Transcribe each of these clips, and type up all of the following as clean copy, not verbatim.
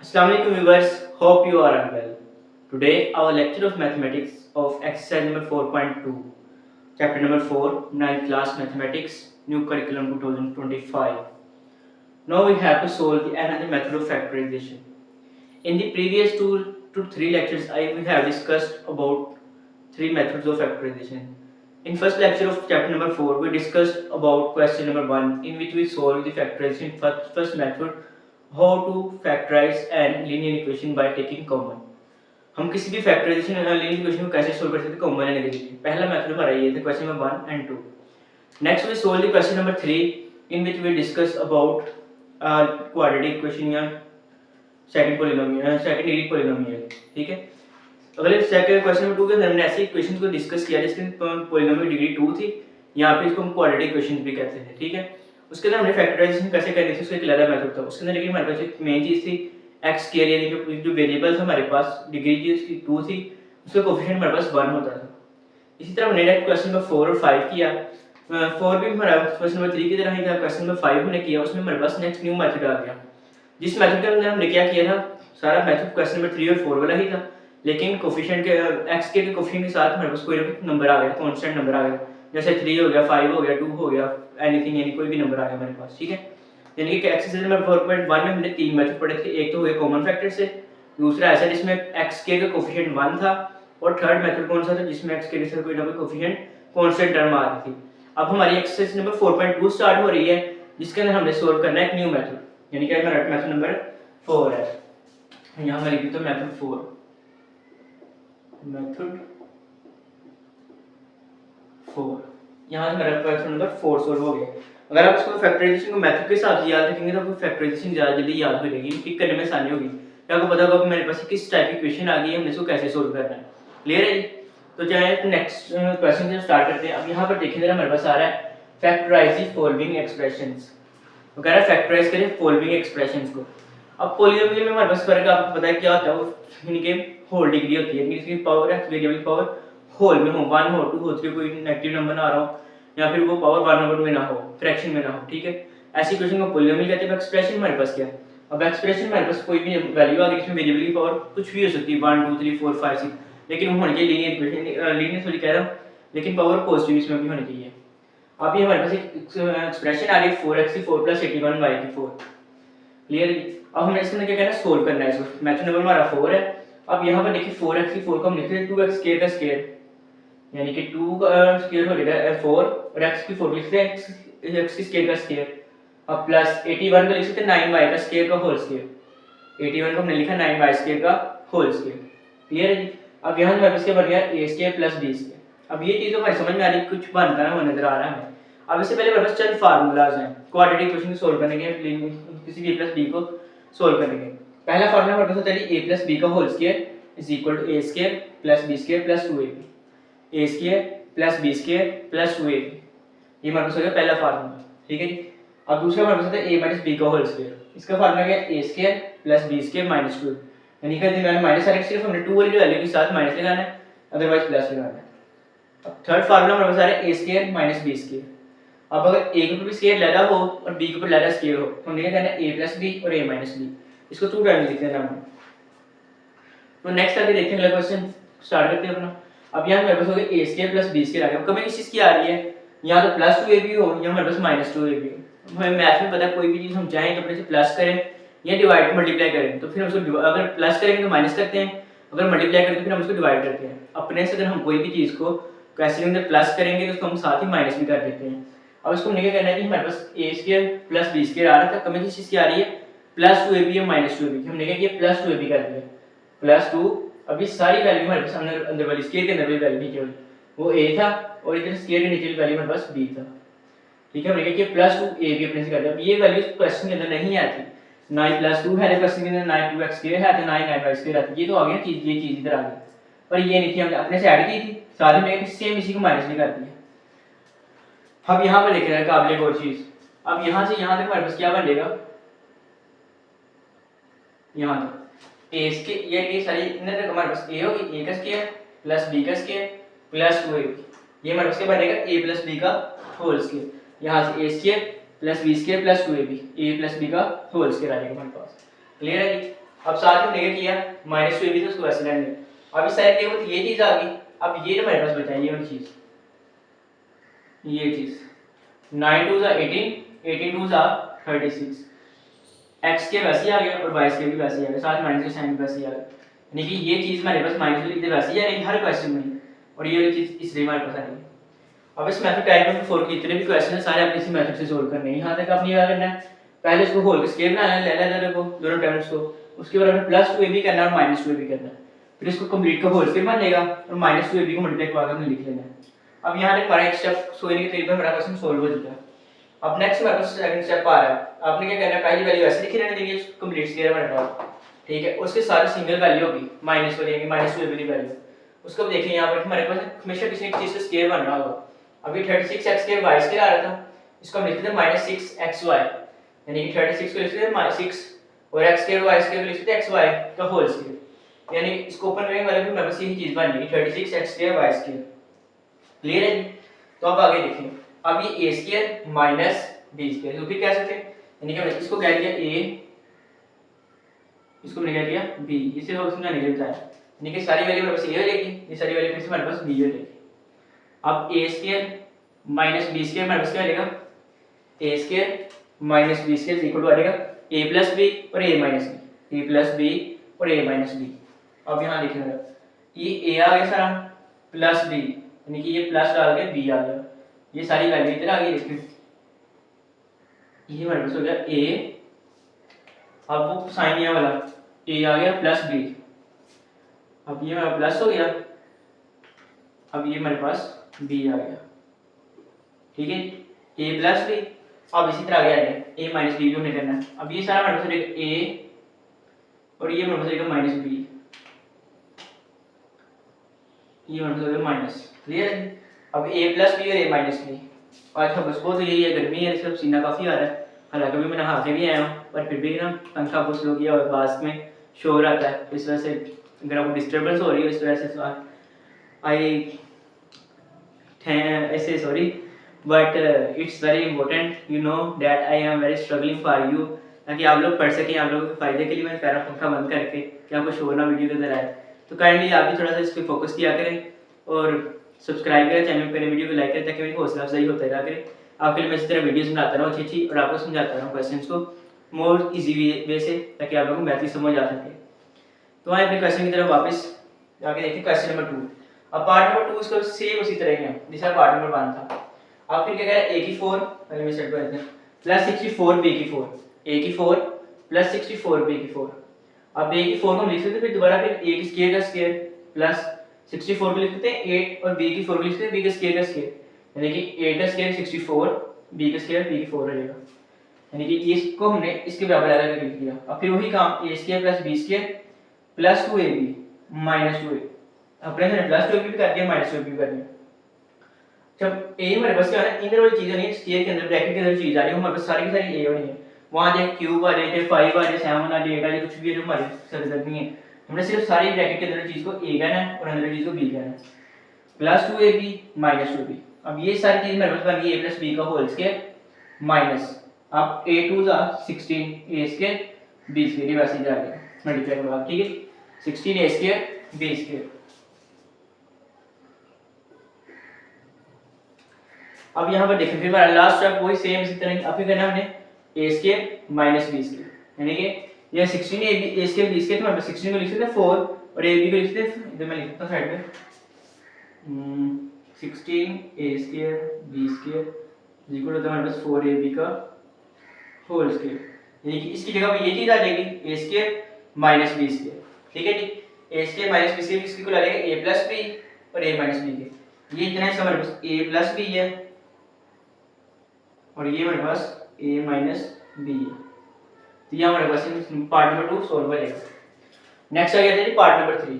Assalamu alaikum viewers, hope you are all well. Today our lecture of mathematics of exercise number 4.2, chapter number 4, ninth class mathematics, new curriculum 2025. Now we have to solve another method of factorization. In the previous 2 to 3 lectures we have discussed about 3 methods of factorization. In first lecture of chapter number 4 we discussed about question number 1 in which we solved the factorization first method, how to factorize an linear equation by taking common. हम किसी भी factorisation linear equation को कैसे solve कर सकते हैं common लेने के लिए. पहला मेथड हमारा ये था question number 1 and 2. Next we solve the question number 3 in which we discuss about quadratic equation या second polynomial second degree polynomial. ठीक है. अगले सेकंड क्वेश्चन नंबर 2 के अंदर हमने ऐसी इक्वेशन को डिस्कस किया जिसकी पॉलिनोमियल डिग्री 2 थी. यहाँ पे इसको हम क्वाड्रेटिक इक्वेशन भी कहते हैं. ठीक है. उसके अंदर हमने फैक्टराइजेशन कैसे करनी थी उसका एक अलग मेथड था. उसके अंदर लेकिन हमारे पास एक मेन चीज थी x स्क्वायर यानी कि जो वेरिएबल था हमारे पास डिग्री की उसकी 2 थी, उसका कोएफिशिएंट हमारे पास 1 होता था. इसी तरह हमने नेक्स्ट क्वेश्चन नंबर 4 और 5 किया. 4 भी हमारा क्वेश्चन नंबर 3 की तरह ही था. क्वेश्चन नंबर 5 हमने किया, उसमें हमारे पास नेक्स्ट न्यू मेथड आ गया. जिस मेथड के अंदर हमने क्या किया था, सारा मेथड क्वेश्चन नंबर 3 और 4 वाला ही था, लेकिन कोएफिशिएंट के x के कोएफिशिएंट के साथ हमारे पास कोई ना कोई नंबर आ गया, कांस्टेंट नंबर आ गया. जैसे 3 हो गया, 5 हो गया, 2 हो गया, एनीथिंग यानी कोई भी नंबर आ गया हमारे पास. ठीक है. यानी कि एक्सरसाइज नंबर 4.1 में हमने 3 मेथड पढ़े थे. एक तो हो गया कॉमन फैक्टर से, दूसरा ऐसा जिसमें x के का कोएफिशिएंट 1 था, और थर्ड मेथड कौन सा था जिसमें x के साथ कोई ना कोई कोएफिशिएंट कांस्टेंट टर्म आ रही थी. अब हमारी एक्सरसाइज नंबर 4.2 स्टार्ट हो रही है जिसके अंदर हमने सॉल्व करना है एक न्यू मेथड, यानी कि हमारा मेथड नंबर 4 है. यहां मैं लिख देता हूं मेथड 4. मेथड 4 यहां मेरा क्वेश्चन नंबर 4 सॉल्व हो गया. अगर आप इसको फैक्टराइजेशन को मेथड के हिसाब से याद रखेंगे तो आपको फैक्टराइजेशन ज्यादा जल्दी याद हो जाएगी, टिक करने में आसानी होगी. क्या आपको पता होगा मेरे पास किस टाइप की इक्वेशन आ गई है, हमने इसको कैसे सोल्व करना है. क्लियर है जी. तो चलिए नेक्स्ट क्वेश्चन से स्टार्ट करते हैं. अब यहाँ पर देखिए जरा हमारे पास आ रहा है फैक्टराइज द फॉलोइंग एक्सप्रेशंस. वो कह रहा है फैक्टराइज करें फॉलोइंग एक्सप्रेशंस को. अब पॉलिनोमियल में हमारे पास फर्क आपको पता है क्या होता है, वो इनके होल डिग्री होती है, इसकी पावर है वेरिएबल की पावर होल में हो, 1 हो, 2 हो, 3 कोई नेगेटिव नंबर ना आ रहा हो, या फिर वो पावर 1/2 में ना हो, फ्रैक्शन में ना हो. ठीक है. ऐसी इक्वेशन को पॉलिनोमियल कहते हैं. एक्सप्रेशन हमारे पास क्या है, अब एक्सप्रेशन हमारे पास कोई भी वैल्यू आ गई जिसमें वेरिएबल की पावर कुछ भी हो सकती है, 1 2 3 4 5 6, लेकिन वो होनी चाहिए लीनियर इक्वेशन, लीनियर सॉरी कह रहा हूं, लेकिन पावर पॉजिटिव इसमें भी होनी चाहिए. अब ये हमारे पास एक एक्सप्रेशन आ रही है 4x4 + 81y4. क्लियर है. अब हमें इसके अंदर क्या करना है, सोल्व करना है इसको. मेथड नंबर हमारा 4 है. अब यहाँ पर देखिए 4x4 को हम लिखते हैं 2x² का स्क्वायर, यानी कि 2 का स्क्वायर हो जाएगा 4, और x की 4 लिखते हैं x की स्क्वायर का स्क्वायर. अब प्लस 81 को लिख सकते हैं 9y का स्क्वायर का होल स्क्वायर. 81 को हमने लिखा 9y² का होल स्क्वायर. क्लियर है. अब यहाँ हमारे पास क्या बन गया a² + b². अब ये चीज तो हमारी समझ में आ रही है, कुछ बनता है वो नजर आ रहा है हमें. अब इससे पहले हमारे पास चंद फार्मूलाज हैं क्वाड्रेटिक इक्वेशन को सोल्व करने के, किसी भी a + b को सोल्व करने के. पहला फार्मूला हमारे पास होता है a + b का whole square = a² + b² + 2ab. a² + b² + 2ab, ये हमारे पास हो गया पहला फार्मूला. ठीक है जी. अब दूसरा हमारे पास होता है a - b का होल स्क्वायर. इसका फार्मूला क्या है, a² + b² - 2, यानी कि मैंने माइनस आ रहा है, सिर्फ हमने 2 वाली वैल्यू के साथ माइनस लगाना है, अदरवाइज प्लस लगाना है. अब थर्ड फार्मूला हमारे पास आ रहा है a² - b². अब अगर a के ऊपर भी स्क्वायर लगा हो और b के ऊपर लगा स्क्वायर हो तो हमने क्या करना है a + b और a - b, इसको 2 टाइम्स लिख देना हमने. तो नेक्स्ट आगे देखते हैं अगला क्वेश्चन स्टार्ट करते हैं अपना. अब यहाँ हमारे पास हो गया a² + b² आ गया. कमी किस चीज की आ रही है, या तो +2ab हो या हमारे पास -2ab हो. हमें मैथ में पता है कोई भी चीज हम चाहें तो अपने से प्लस करें या डिवाइड मल्टीप्लाई करें, तो फिर हम उसको अगर प्लस करेंगे तो माइनस करते हैं, अगर मल्टीप्लाई करें तो फिर हम उसको डिवाइड करते हैं. अपने से अगर हम कोई भी चीज को कैसे अंदर प्लस करेंगे तो उसको हम साथ ही माइनस भी कर देते हैं. अब इसको हमने क्या करना है कि हमारे पास a² + b² आ रहा था, कमी किस चीज की आ रही है +2ab या -2ab. हमने क्या किया +2ab कर दिया +2. अभी सारी वैल्यू हमारे पास अंदर अंदर वाली स्क्वायर के अंदर वाली वैल्यू नहीं, केवल वो a था और इधर स्क्वायर के नीचे वाली वैल्यू हमारे पास b था. ठीक है. हमने क्या किया +2ab अपने से कर दिया. अब ये वैल्यू क्वेश्चन के अंदर नहीं आती, ना ही +2 है क्वेश्चन के अंदर, ना ही 2x² है तो ना ही 9y² आती. ये तो आ गया चीज, ये चीज इधर आ गई, पर ये नहीं थी, हमने अपने से ऐड की थी, साथ में सेम इसी को माइनस भी कर दिया. अब यहाँ पर देख रहे हैं काबिल एक और चीज. अब यहाँ से यहाँ तक हमारे पास क्या बनेगा, यहाँ तक ये सारी इधर तक हमारे पास a होगी, a का स्क्वायर + b का स्क्वायर + 2ab. ये हमारे पास क्या बनेगा a + b का होल स्क्वायर. यहाँ से a² + b² + 2ab, a + b का होल स्क्वायर आ जाएगा हमारे पास. क्लियर है जी. अब साथ में क्या किया माइनस टू भी तो उसको वैसे रहने। अब इस साइड के वो ये चीज़ आ गई। अब ये हमारे पास बचा ये वाली चीज़, ये चीज़ 9 2 ज़ा 18, 18 2 ज़ा 36, एक्स के वैसे ही आ गया और वाई के भी वैसे ही आ गया, साथ माइनस के साइन भी वैसे ही आ गया। यानी कि ये चीज़ हमारे पास माइनस वाली इधर वैसे ही आ रही हर क्वेश्चन में, और ये वाली चीज़ इसलिए हमारे पास आ रही है। अब इस मेथड टाइप में 4 के जितने भी क्वेश्चन है सारे आपने इसी मेथड से सोल्व करने हैं। यहाँ तक आपने क्या करना है, पहले इसको होल के स्केयर बनाना है, ले लेना को दोनों टर्म्स को, उसके बाद हमें प्लस टू ए भी करना है और माइनस टू ए भी करना है, फिर इसको कंप्लीट का होल स्केयर बनेगा और माइनस टू ए भी को मल्टीप्लाई करके हमने लिख लेना है। अब यहाँ तक हमारा एक स्टेप सोल्विंग के तरीके में हमारा क्वेश्चन सोल्व हो चुका है। अब नेक्स्ट हमारे पास सेकंड स्टेप आ रहा है। आपने क्या करना है, पहली वैल्यू ऐसे लिखी रहने देंगे कंप्लीट स्केयर हमारे पास, ठीक है, उसके सारे सिंगल वैल्यू होगी माइनस वाली माइनस टू ए वाली वैल्यू। उसको देखें यहाँ पर हमारे पास हमेशा किसी एक चीज़ का स्केयर बन रहा होगा। अभी 36x के y स्क्वायर आ रहा था, इसको हम लिखते हैं -6xy, यानी कि 36 को लिखते हैं 6 और x स्क्वायर y स्क्वायर को लिखते हैं xy का होल स्क्वायर, यानी इसको ओपन करेंगे वाले भी हमारे पास यही चीज बन जाएगी 36x square y square. Clear है जी? तो अब आगे देखें, अब ये a square minus b square तो फिर कह सकते हैं, यानी कि हमने इसको कह दिया a, इसको हमने कह दिया b, इसे हम समझाने के लिए बताया, यानी कि सारी वैल्यू हमारे पास a हो जाएगी, ये सारी वैल्यू फिर से हमारे पास b हो जाएगी। अब a square minus B square हमारे पास क्या आएगा, a square minus B square equal to आ जाएगा a प्लस बी और a minus B, a plus B और a माइनस बी। अब यहाँ लिखना है ये a आ गया सारा प्लस b, यानी कि ये प्लस डाल के b आ गया, ये सारी वैल्यू इधर आ गई। देखिए ये हमारे पास हो गया a, अब वो साइन ये वाला a आ गया प्लस b, अब ये हमारा प्लस हो गया, अब ये हमारे पास b आ गया, ठीक है, a प्लस बी। अब इसी तरह आगे आ जाए a माइनस बी भी हमने करना है। अब ये सारा हमारे पास a और ये हमारे पास माइनस बी, ये हमारे पास माइनस, क्लियर है? अब a प्लस बी और a माइनस बी। आज का बस बहुत यही है, गर्मी है, इसका पसीना काफ़ी आ रहा है, हालांकि भी मैं नहा के भी आया हूँ, पर फिर भी ना पंखा बहुत स्लो किया और पास में शोर आता है, इस वजह से अगर आपको डिस्टर्बेंस हो रही है इस वजह से आई ऐसे sorry, but it's very important you know that I am very struggling for you, ताकि आप लोग पढ़ सकें, आप लोगों के फायदे के लिए मैं कह रहा हूँ पंखा बंद करके कि आपको शोर ना वीडियो के अंदर आए। तो काइंडली आप भी थोड़ा सा इस पर फोकस किया करें और सब्सक्राइब करें चैनल पर, वीडियो को लाइक करें ताकि मेरी हौसला अफजाई होता रहा करें। आपके लिए मैं इस तरह वीडियोज़ बनाता रहूँ अच्छी अच्छी और आपको समझाता रहूँ क्वेश्चन को मोर ईजी वे से, ताकि आप लोगों को मैथ समझ आ सके। तो आए अपने क्वेश्चन की तरफ वापस जाके देखिए क्वेश्चन नंबर 2। अब पार्ट नंबर 2 इसका सेम उसी तरह ही है जैसा पार्ट नंबर 1 था। अब फिर क्या कह रहा है a की 4 पहले मैं सेट कर देते हैं प्लस 64 b की 4, a की 4 प्लस 64 b की 4। अब a की 4 को हम लिख सकते हैं फिर दोबारा फिर a की स्क्वायर का स्क्वायर प्लस 64 को लिख सकते हैं 8 और b की 4 को लिख सकते हैं b के स्क्वायर का स्क्वायर, यानी कि 8 का स्क्वायर 64, b का स्क्वायर b की 4 हो जाएगा, यानी कि इसको हमने इसके बराबर अलग लिख दिया। अब फिर वही काम a square plus b square plus 2ab minus 2a, अपने से प्लस 2ab भी कर दिया माइनस 2ab भी कर दिया। जब a हमारे पास क्या है इधर वाली चीज नहीं है, स्क्वायर के अंदर ब्रैकेट के अंदर चीज आ रही है, हमारे पास सारी की सारी a होनी है, वहां चाहे क्यूब आ जाए चाहे 5 आ जाए 7 आ जाए 8 आ जाए कुछ भी हमारे सरदर्द नहीं है, हमने सिर्फ सारी ब्रैकेट के अंदर चीज को a कहना है और अंदर चीज को b कहना है। प्लस 2ab माइनस 2b, अब ये सारी चीज हमारे पास बन गई a प्लस b का होल स्क्वायर माइनस, अब a 2 जा 16 a स्क्वायर b स्क्वायर, ये वैसे ही जा गया मल्टीप्लाई करवा, ठीक है 16 a स्क्वायर b स्क्वायर। अब यहाँ पर देखें फिर हमारा लास्ट स्टेप वही सेम इसी तरह अब करना हमने a square minus b square, यानी कि ये 16 a स्क्वायर b स्क्वायर हमारे पास 16 को लिख सकते हैं 4 और a b को लिख सकते हैं, इधर मैं लिखता हूं साइड में 16 a square b square equal होता है हमारे पास 4ab का होल स्क्वायर, यानी कि इसकी जगह पे ये चीज आ जाएगी a square minus b square, ठीक है जी, a square minus b square इसकी इक्वल आ जाएगा a प्लस b और a माइनस b के, ये इतना है हमारे पास a प्लस b है और ये हमारे पास a माइनस b है। तो ये हमारे पास पार्ट नंबर 2 सॉल्व हो जाएगा। नेक्स्ट आ गया जी पार्ट नंबर 3,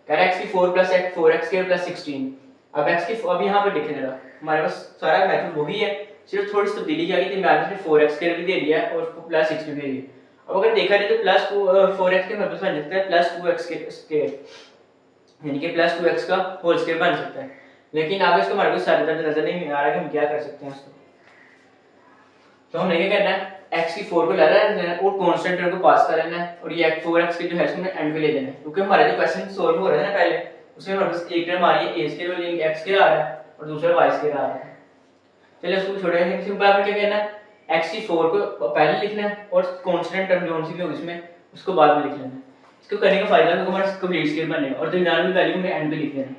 कह रहा है x की 4 plus x 4x square plus 16। अब x की अब यहाँ पर देखें जरा हमारे पास सारा मेथड वही है, सिर्फ थोड़ी सी तब्दीली की आ गई थी, मैंने इसमें 4x स्क्वायर भी दे दिया है और प्लस 16 भी दे दिया। अब अगर देखा जाए तो प्लस 4x के मतलब बन सकता है प्लस 2x स्क्वायर, यानी कि प्लस 2x का होल स्क्वायर बन सकता है, लेकिन आगे इसको हमारे को सारे नजर नहीं आ रहा कि हम क्या कर सकते हैं इसको। तो हमने क्या करना है x की 4 को ला लेना है और कांस्टेंट टर्म को पास कर लेना है और ये 4x के जो है इसमें एंड पे ले देना है क्योंकि हमारा जो क्वेश्चन सॉल्व हो रहा है ना पहले उसमें हमारे पास एक टर्म आ रही है a स्क्वायर वाली x स्क्वायर आ रहा है और दूसरा y स्क्वायर आ रहा है। चलिए उसको छोड़ देंगे। सिंपल आपने क्या करना है x की 4 को पहले लिखना है और कांस्टेंट टर्म जो सी भी होगी इसमें उसको बाद में लिख लेना है। इसको करने का फायदा है हमारा कंप्लीट स्क्वायर बनेगा और दरमियान में वैल्यू में एंड पे लिख देना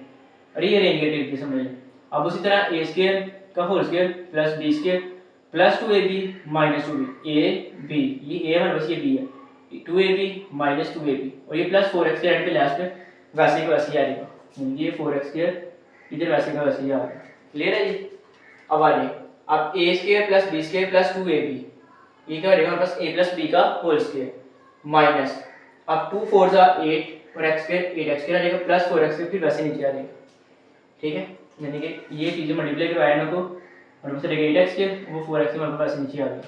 और ये रेंज के तरीके समझ लें। अब उसी तरह a स्क्वायर का whole square plus b square plus 2ab minus 2b a b ये a हमारे पास ये b है 2ab माइनस 2ab और ये प्लस 4x के एंड पे लास्ट पे वैसे का वैसे ही आ जाएगा ये 4x स्क्वायर इधर वैसे का वैसे ही आ गया। क्लियर है जी। अब आ जाइए अब a square plus b square plus 2ab ये क्या हो जाएगा हमारे पास a प्लस b का होल स्क्वायर माइनस अब 2 4 जा 8 और x स्क्वायर 8x स्क्वायर आ जाएगा प्लस 4x स्क्वायर फिर वैसे नीचे आ जाएगा। ठीक है यानी कि ये चीजें मल्टीप्लाई करवाया ना को और उससे लेके 8x स्क्वायर वो 4x हमारे पास नीचे आ गया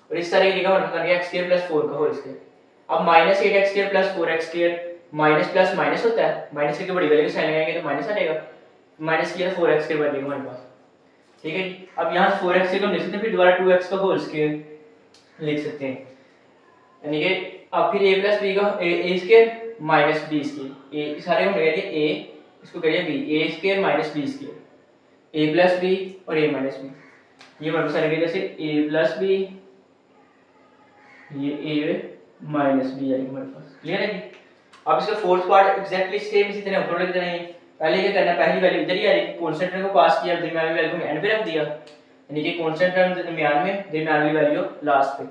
और इस तरह की जगह मतलब कर गया x स्क्वायर प्लस 4 का होल स्क्वायर। अब minus 8x square plus 4x square minus plus minus होता है माइनस के बड़ी वैल्यू को साइन लगाएंगे तो माइनस आ जाएगा माइनस किया 4x स्क्वायर बन जाएगा हमारे पास। ठीक है जी। अब यहाँ 4x स्क्वायर को लिख सकते हैं फिर दोबारा 2x का होल स्क्वायर लिख सकते हैं यानी कि अब फिर a प्लस b का a square minus b square a सारे को मिला दिया a इसको करिए b a square minus b square a plus b और a माइनस b ये हमारे पास आ गया जैसे a प्लस b ये a माइनस b आएगा हमारे पास। क्लियर है जी। अब इसका फोर्थ पार्ट एग्जैक्टली सेम इसी तरह ऊपर लिख देना है। पहले क्या करना पहली वैल्यू इधर ही आ जाएगी कांस्टेंट टर्म को पास किया दरमियान वाली वैल्यू को एंड पे रख दिया यानी कि कांस्टेंट टर्म दरमियान में दरमियान वाली वैल्यू लास्ट पे।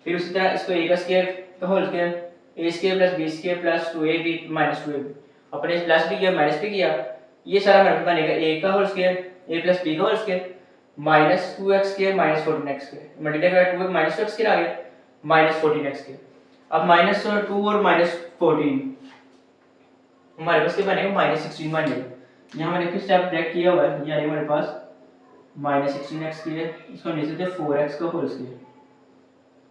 फिर उसी तरह इसको a का स्क्वायर का whole square a square plus b square plus 2ab minus 2ab अपने प्लस भी किया माइनस भी किया ये सारा हमारे बनेगा a का whole square a plus b का whole square minus 2x square minus 14x square multiply करा 2 माइनस 2x स्क्वायर आ गया माइनस 14x स्क्वायर। अब माइनस 2 और माइनस 14 हमारे पास क्या बनेगा माइनस 16 बन जाएगा। यहाँ मैंने फिर स्टेप ब्रेक किया हुआ है यानी हमारे पास माइनस 16x स्क्वायर इसको लिख सकते हैं 4x का whole square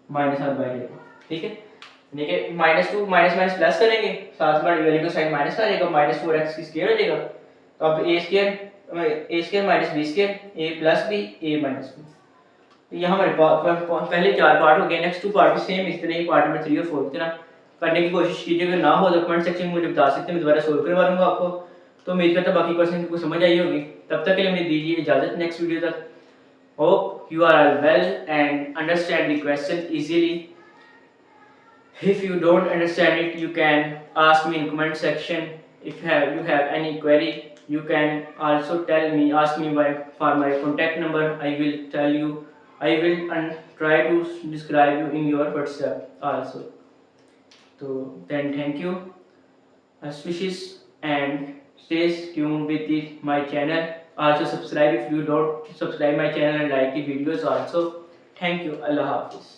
minus half by जाएगा। ठीक है यानी कि माइनस 2 माइनस माइनस प्लस करेंगे साथ में वैल्यू को साइन माइनस आ जाएगा माइनस 4x की स्क्वायर हो जाएगा। तो अब a square minus b square a plus b a minus b तो यहाँ हमारे पहले 4 पार्ट हो गए नेक्स्ट 2 पार्ट भी सेम इस तरह ही पार्ट नंबर 3 और 4 की तरह करने की कोशिश कीजिए। अगर ना हो तो कमेंट सेक्शन में मुझे बता सकते हैं मैं दोबारा सोल्व करवा दूंगा आपको। तो उम्मीद करता बाकी क्वेश्चन को समझ आई होगी। तब तक के लिए मुझे दीजिए इजाजत नेक्स्ट वीडियो तक। Hope you are well and understand the question easily. If you don't understand it, you can ask me in comment section. If you have any query, you can also tell me, ask me for my contact number. I will tell you. I will try to describe you in your WhatsApp also. So then thank you. Best wishes and stay tuned with my channel. Also subscribe if you don't subscribe my channel and like the videos also. Thank you. Allah Hafiz.